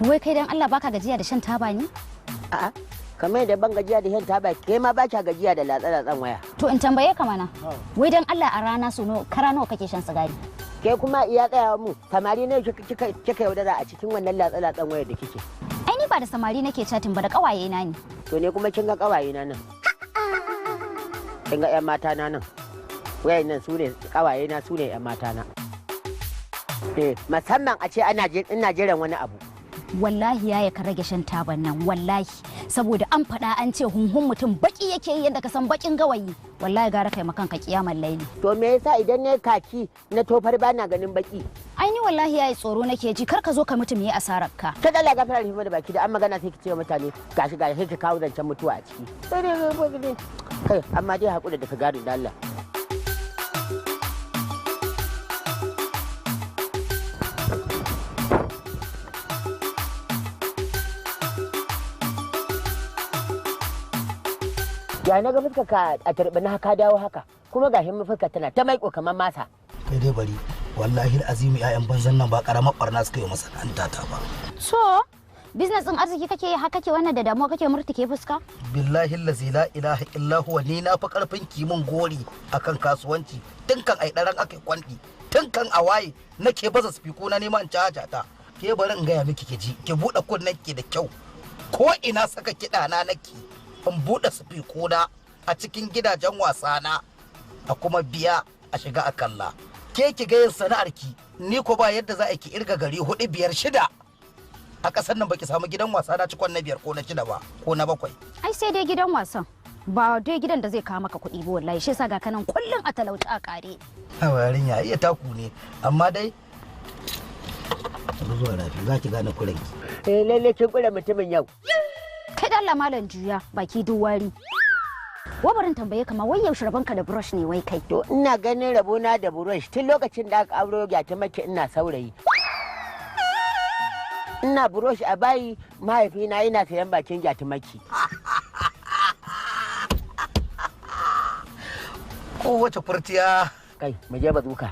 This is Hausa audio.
Wai kai dan Allah baka gajiya da shan taba ne? A'a, kamar yadda ban gajiya da shan taba, ke ma ba ka gajiya da latsa-latsan waya. To in tambaye ka mana. Wai dan Allah a rana kara nawa kake shan sigari? Ke kuma iya tsaya mu, samari ne kika yaudara a cikin wannan latsa-latsan wayar da kike. Ai ni ba da samari nake chatting ba da kawaye na ne. To ne kuma kin ga kawaye na nan. Kin ga 'yan mata na nan. Wayan nan su ne kawaye na, su ne 'yan mata na. Musamman a ce ina jiran wani abu. Wallahi yaya ka rage shan taban nan wallahi saboda an faɗa an ce hunhun mutum baki yake yi yadda ka san bakin gawayi wallahi gara kai makan ka kiyamar laili. To me yasa idan ne kaki na tofar bana ganin baki? Ai ni wallahi yayi tsoro nake ji kar ka zo ka mutum yi asarar ka. Ta dala gafara rahima da baki da an magana sai ki ce mutane gashi sai ki kawo zancen mutuwa a ciki. Kai amma dai hakuri da ka gado da Allah. Ya na ga fuskar ka a turbina ka dawo haka kuma ga himma fuskar tana ta maiko kamar masa. Kai dai bari wallahi azimi ƴaƴan banzan nan ba karamar barna suka yi masana'anta ta ba. So business din arziki kake yi haka kake wannan da damuwa kake murtuke fuska? Billahi allazi la ilaha illa huwa ni na fa karfin kimin gori akan kasuwanci tun kan ai daran akai kwandi tun kan a waye nake baza spiko na neman caja ta. Ke bari in gaya miki ki ji ki bude kunnen ki da kyau ko ina saka kiɗa na nake in buɗe sifikoda a cikin gidajen wasa na a kuma biya a shiga a kalla. Ke ki ga yin sana'ar ki ni ko ba yadda za a ki irga gari 4, 5, 6 a ƙasar nan baki samu gidan wasa na cikon na 5 ko na 6 ba ko na 7. Ai sai dai gidan wasan ba dai gidan da zai kawo maka kuɗi ba wallahi shi yasa ga kanan kullun a talauci a kare. Hawa yarinya iya taku ne amma dai zuwa rafi za ki gane kurenki. Lalle kin kure mutumin yau. Kai da Allah malam juya baki duwari. Wabarin tambaye kama wai yaushe rabanka da brush ne wai kai. To ina ganin rabona da brush tun lokacin da aka auro ta maki ina saurayi. Ina brush a bayi mahaifina yana sayan bakin maki. Kowace furtiya. Kai mu je bazuka.